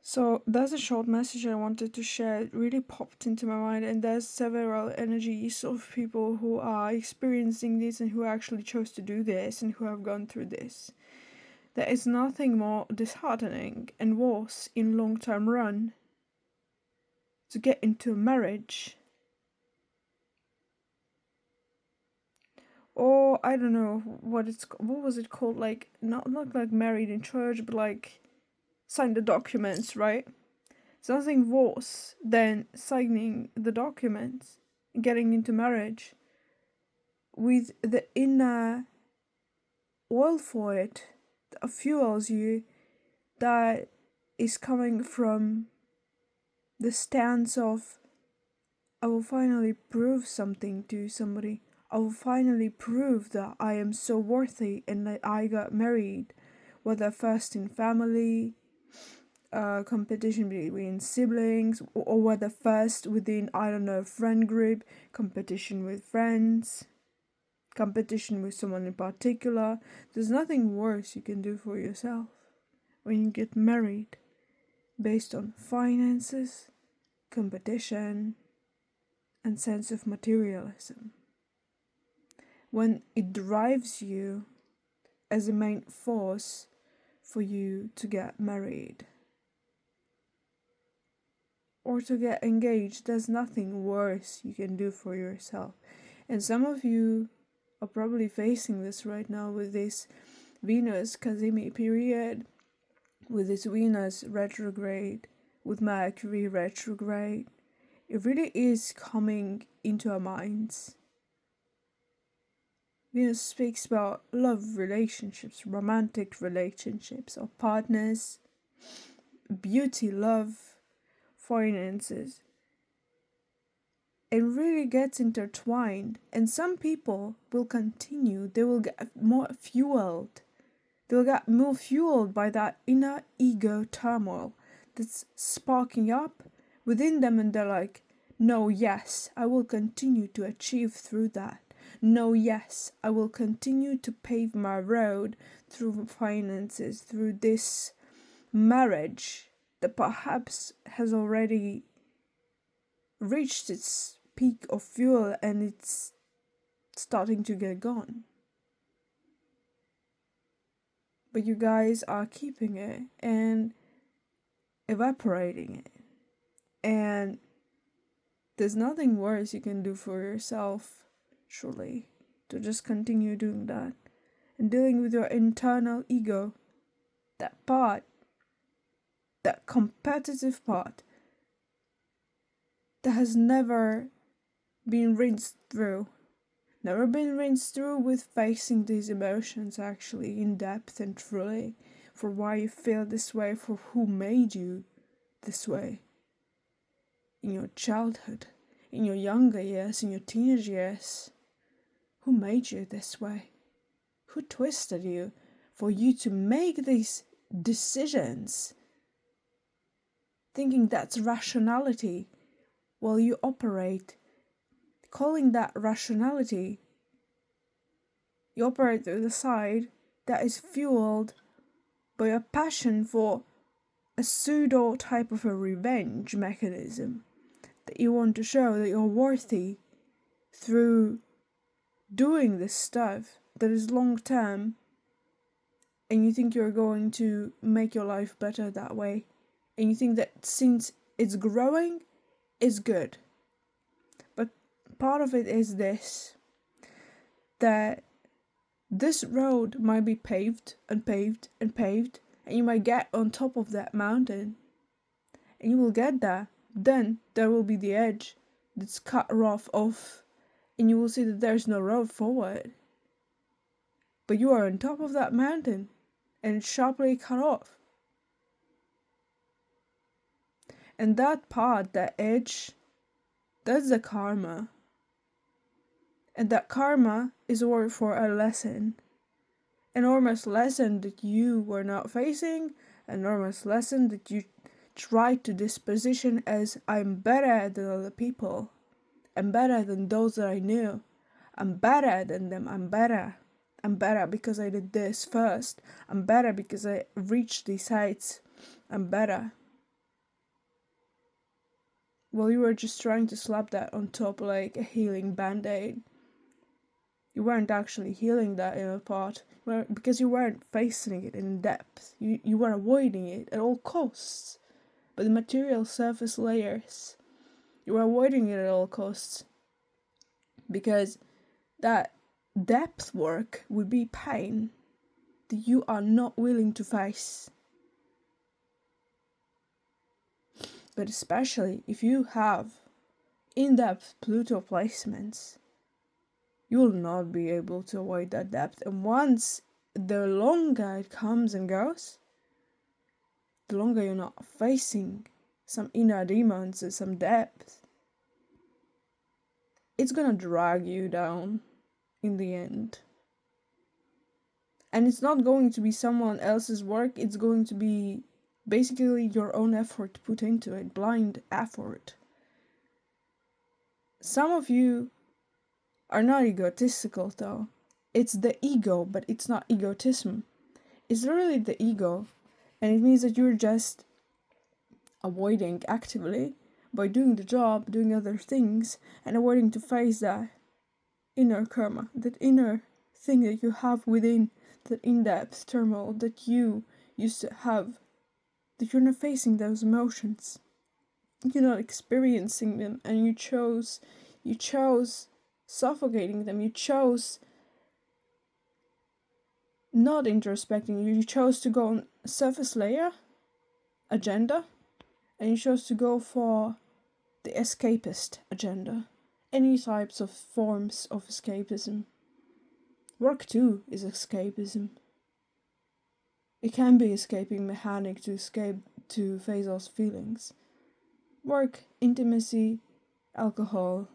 So there's a short message I wanted to share. It really popped into my mind, and there's several energies of people who are experiencing this and who actually chose to do this and who have gone through this. There is nothing more disheartening and worse in long-term run to get into a marriage, or I don't know what was it called, like not like married in church, but like sign the documents, right? Something worse than signing the documents, getting into marriage, with the inner oil for it that fuels you, that is coming from the stance of, I will finally prove something to somebody. I will finally prove that I am so worthy and that I got married, whether first in family, competition between siblings, or whether first within, I don't know, friend group, competition with friends, competition with someone in particular. There's nothing worse you can do for yourself when you get married based on finances, competition, and sense of materialism. When it drives you as a main force for you to get married or to get engaged, there's nothing worse you can do for yourself. And some of you are probably facing this right now with this Venus Kazemi period, with this Venus retrograde, with Mercury retrograde. It really is coming into our minds. Venus speaks about love relationships, romantic relationships, or partners, beauty, love, finances. It really gets intertwined, and some people will continue, they will get more fueled. They'll get more fueled by that inner ego turmoil that's sparking up within them, and they're like, no, yes, I will continue to achieve through that. No, yes, I will continue to pave my road through finances, through this marriage that perhaps has already reached its peak of fuel and it's starting to get gone. But you guys are keeping it and evaporating it. And there's nothing worse you can do for yourself, truly, to just continue doing that and dealing with your internal ego, that part, that competitive part that has never been rinsed through. Never been rinsed through with facing these emotions actually in depth and truly, for why you feel this way, for who made you this way in your childhood, in your younger years, in your teenage years. Who made you this way? Who twisted you for you to make these decisions, thinking that's rationality, while you operate, calling that rationality, you operate through the side that is fueled by a passion for a pseudo type of a revenge mechanism, that you want to show that you're worthy through doing this stuff that is long term, and you think you're going to make your life better that way, and you think that since it's growing, it's good. But part of it is this, that this road might be paved and paved and paved, and you might get on top of that mountain, and you will get there. Then there will be the edge that's cut off, and you will see that there's no road forward. But you are on top of that mountain, and it's sharply cut off. And that part, that edge, that's the karma. And that karma is worth for a lesson. An enormous lesson that you were not facing, an enormous lesson that you tried to disposition as, I'm better than other people. I'm better than those that I knew. I'm better than them. I'm better. I'm better because I did this first. I'm better because I reached these heights. I'm better. Well, you were just trying to slap that on top like a healing band-aid. You weren't actually healing that inner part, because you weren't facing it in depth. You were avoiding it at all costs. But the material surface layers, you were avoiding it at all costs. Because that depth work would be pain that you are not willing to face. But especially if you have in-depth Pluto placements, you will not be able to avoid that depth. And once the longer it comes and goes, the longer you're not facing some inner demons and some depth, it's gonna drag you down in the end. And it's not going to be someone else's work, it's going to be basically your own effort put into it, blind effort. Some of you are not egotistical though. It's the ego, but it's not egotism. It's literally the ego, and it means that you're just avoiding actively by doing the job, doing other things, and avoiding to face that inner karma, that inner thing that you have within, that in-depth turmoil that you used to have, that you're not facing those emotions. You're not experiencing them, and you chose suffocating them. You chose not introspecting. You chose to go on surface layer agenda, and you chose to go for the escapist agenda. Any types of forms of escapism. Work too is escapism. It can be escaping mechanic to face those feelings. Work, intimacy, alcohol,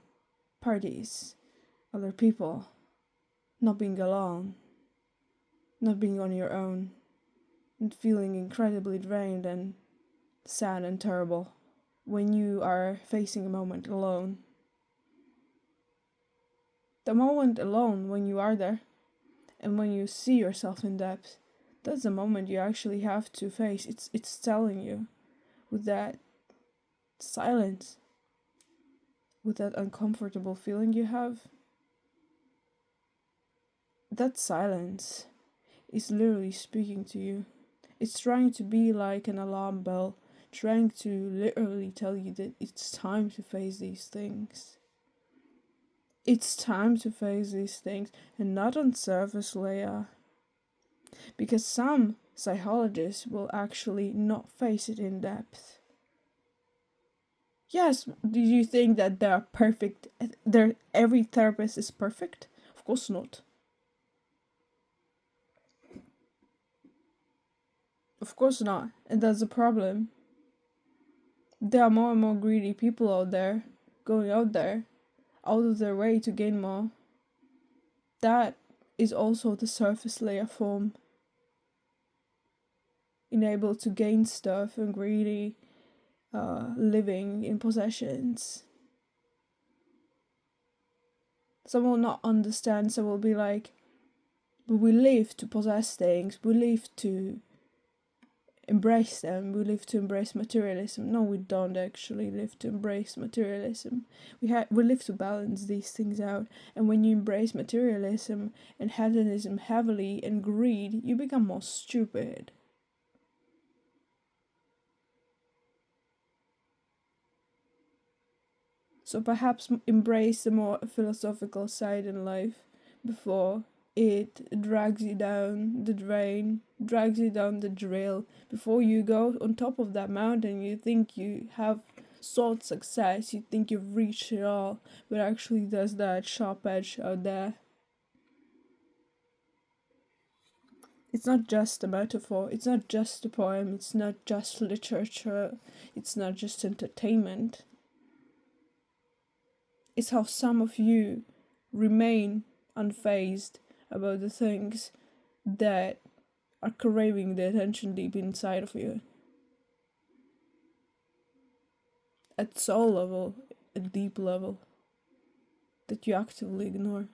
parties, other people, not being alone, not being on your own, and feeling incredibly drained and sad and terrible when you are facing a moment alone. The moment alone when you are there, and when you see yourself in depth, that's the moment you actually have to face. It's telling you, with that silence, with that uncomfortable feeling you have, that silence is literally speaking to you. It's trying to be like an alarm bell, trying to literally tell you that it's time to face these things. It's time to face these things, and not on surface layer. Because some psychologists will actually not face it in depth. Yes, do you think that they're perfect? Every therapist is perfect? Of course not. Of course not, and that's the problem. There are more and more greedy people out there, going out of their way to gain more. That is also the surface layer form. Enabled to gain stuff and greedy, living in possessions. Some will not understand, some will be like, but we live to possess things, we live to embrace them, we live to embrace materialism. No, we don't actually live to embrace materialism. We live to balance these things out, and when you embrace materialism and hedonism heavily and greed, you become more stupid. So perhaps embrace the more philosophical side in life before it drags you down the drain, drags you down the drill. Before you go on top of that mountain, you think you have sought success, you think you've reached it all, but actually there's that sharp edge out there. It's not just a metaphor, it's not just a poem, it's not just literature, it's not just entertainment. It's how some of you remain unfazed about the things that are craving the attention deep inside of you. At soul level, a deep level, that you actively ignore.